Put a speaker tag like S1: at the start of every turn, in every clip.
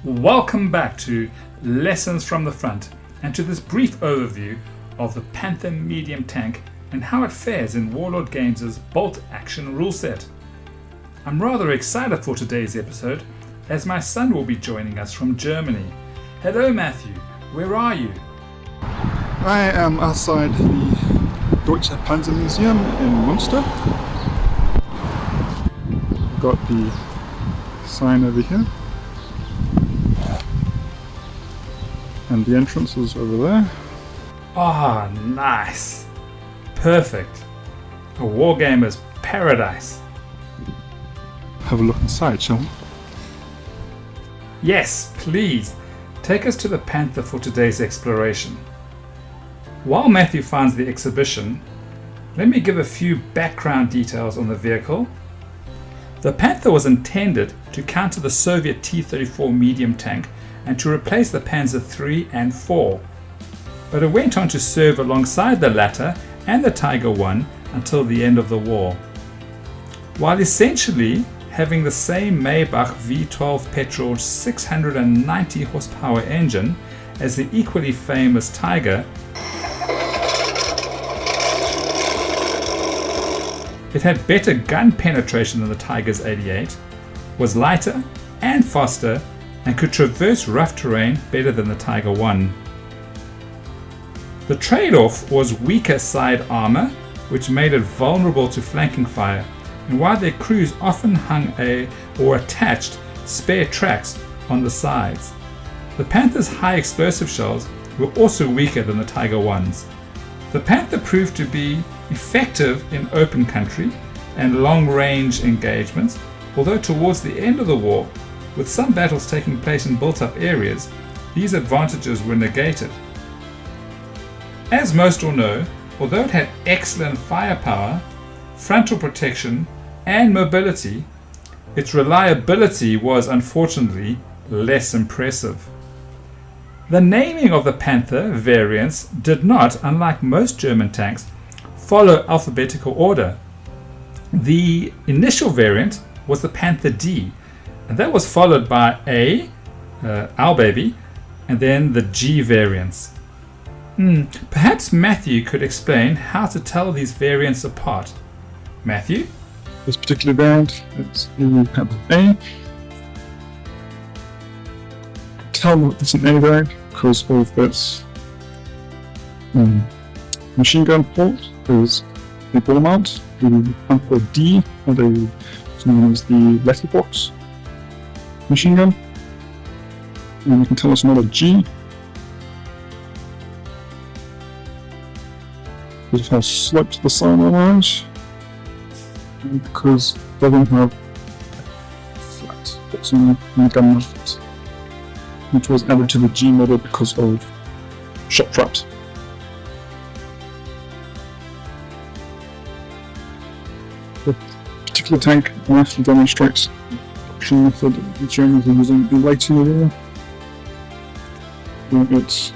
S1: Welcome back to Lessons from the Front and to this brief overview of the Panther medium tank and how it fares in Warlord Games' Bolt Action rule set. I'm rather excited for today's episode as my son will be joining us from Germany. Hello Matthew, where are you?
S2: I am outside the Deutsche Panzer Museum in Munster. Got the sign over here. And the entrance is over there.
S1: Ah, nice. Perfect. A wargamer's paradise.
S2: Have a look inside, shall we?
S1: Yes, please. Take us to the Panther for today's exploration. While Matthew finds the exhibition, let me give a few background details on the vehicle. The Panther was intended to counter the Soviet T-34 medium tank and to replace the Panzer III and IV, but it went on to serve alongside the latter and the Tiger I until the end of the war. While essentially having the same Maybach V12 petrol 690 horsepower engine as the equally famous Tiger, it had better gun penetration than the Tiger's 88, was lighter and faster, and could traverse rough terrain better than the Tiger I. The trade-off was weaker side armour, which made it vulnerable to flanking fire, and while their crews often hung or attached spare tracks on the sides. The Panther's high explosive shells were also weaker than the Tiger I's. The Panther proved to be effective in open country and long-range engagements, although towards the end of the war, with some battles taking place in built-up areas, these advantages were negated. As most will know, although it had excellent firepower, frontal protection, and mobility, its reliability was unfortunately less impressive. The naming of the Panther variants did not, unlike most German tanks, follow alphabetical order. The initial variant was the Panther D, and that was followed by A, our baby, and then the G variants. Perhaps Matthew could explain how to tell these variants apart. Matthew?
S2: This particular variant is the Panther A. Tell them it's an A variant because of this machine gun port. There's the ball mount. The Panther D, it's known as the letterbox machine gun, and you can tell it's not a G. It has sloped the sidelines because it doesn't have flat bits in the gun mount, which was added to the G model because of shot traps. The particular tank nicely demonstrates method the Germans are using in late in the war, where it's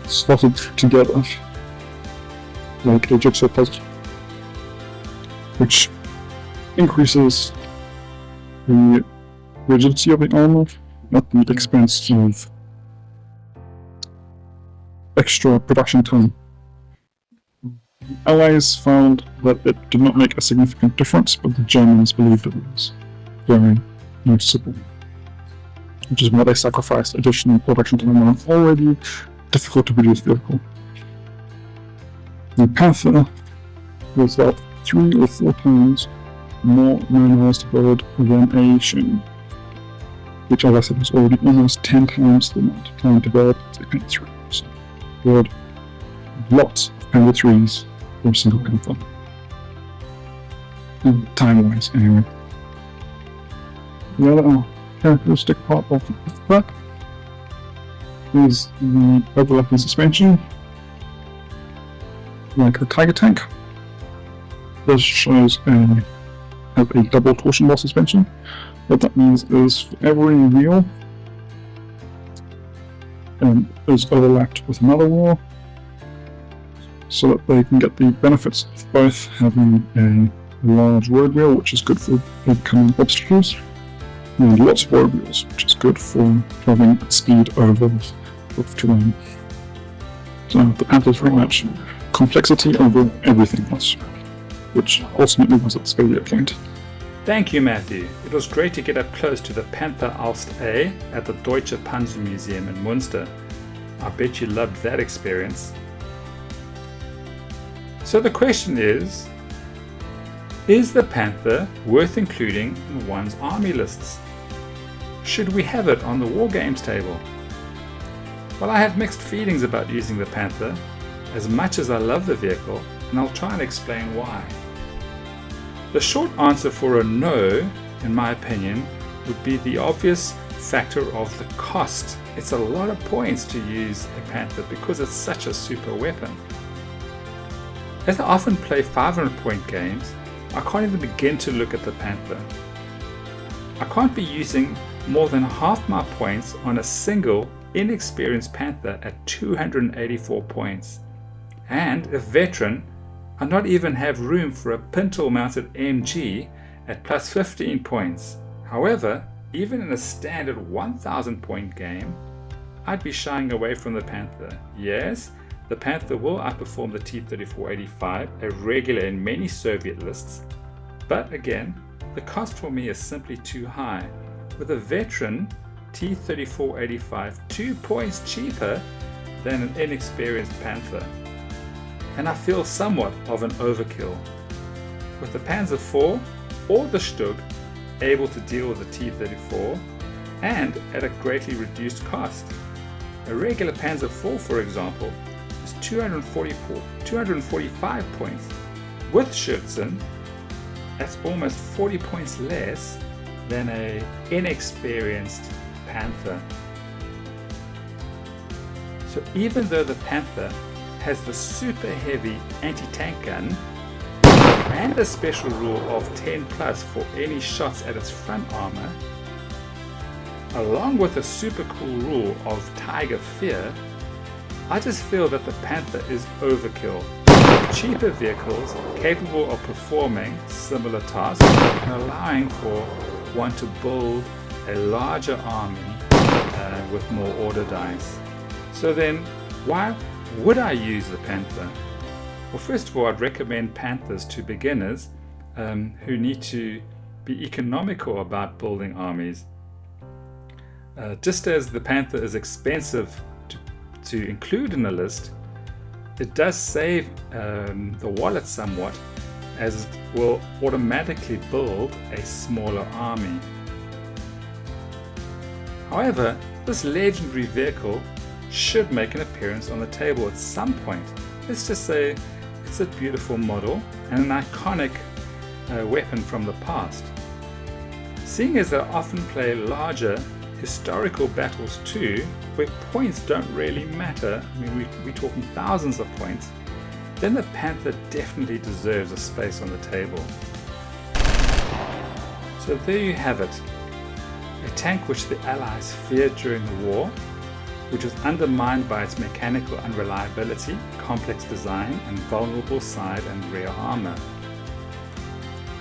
S2: slotted together like a jigsaw puzzle, which increases the rigidity of the armor at the expense of extra production time. Allies found that it did not make a significant difference, but the Germans believed it was very noticeable, which is why they sacrificed additional production time on an already difficult to produce vehicle. The Panther was about 3 or 4 times more manhours to build than a Sherman, which, as I said, was already almost 10 times the amount of time to build a Panther 3. So, build lots of Panther 3s for a single Panther. And time-wise, anyway. The other characteristic part of that is the overlapping suspension, like the Tiger tank. This shows have a double torsion bar suspension. What that means is for every wheel is overlapped with another wheel, so that they can get the benefits of both having a large road wheel, which is good for overcoming obstacles, and lots of wide wheels, which is good for having speed over of terrain. So the Panther's very much complexity over everything else, which ultimately was its failure point.
S1: Thank you, Matthew. It was great to get up close to the Panther Alst A at the Deutsche Panzer Museum in Munster. I bet you loved that experience. So the question is the Panther worth including in one's army lists? Should we have it on the War Games table? Well, I have mixed feelings about using the Panther, as much as I love the vehicle, and I'll try and explain why. The short answer for a no, in my opinion, would be the obvious factor of the cost. It's a lot of points to use a Panther because it's such a super weapon. As I often play 500-point games, I can't even begin to look at the Panther. I can't be using more than half my points on a single inexperienced Panther at 284 points. And a veteran, I not even have room for a pintle-mounted MG at plus 15 points. However, even in a standard 1000-point game, I'd be shying away from the Panther. Yes, the Panther will outperform the T-34-85, a regular in many Soviet lists, but again, the cost for me is simply too high. With a veteran T-34-85 2 points cheaper than an inexperienced Panther, and I feel somewhat of an overkill. With the Panzer IV or the Stug able to deal with the T-34 and at a greatly reduced cost. A regular Panzer IV, for example, is 245 points. With Schützen, that's almost 40 points less than an inexperienced Panther. So even though the Panther has the super heavy anti-tank gun and a special rule of 10 plus for any shots at its front armor, along with a super cool rule of Tiger Fear, I just feel that the Panther is overkill. Cheaper vehicles capable of performing similar tasks and allowing for one to build a larger army with more order dice. So then, why would I use the Panther? Well, first of all, I'd recommend Panthers to beginners who need to be economical about building armies. Just as the Panther is expensive to include in a list, it does save the wallet somewhat, as it will automatically build a smaller army. However, this legendary vehicle should make an appearance on the table at some point. Let's just say it's a beautiful model and an iconic weapon from the past. Seeing as I often play larger historical battles too, where points don't really matter, I mean we're talking thousands of points, then the Panther definitely deserves a space on the table. So there you have it. A tank which the Allies feared during the war, which was undermined by its mechanical unreliability, complex design, and vulnerable side and rear armor.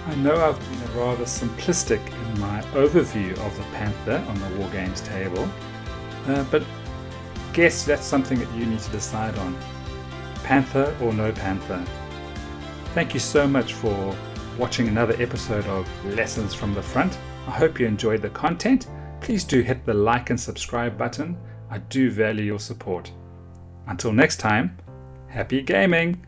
S1: I know I've been rather simplistic in my overview of the Panther on the War Games table, but guess that's something that you need to decide on. Panther or no Panther? Thank you so much for watching another episode of Lessons from the Front. I hope you enjoyed the content. Please do hit the like and subscribe button. I do value your support. Until next time, happy gaming!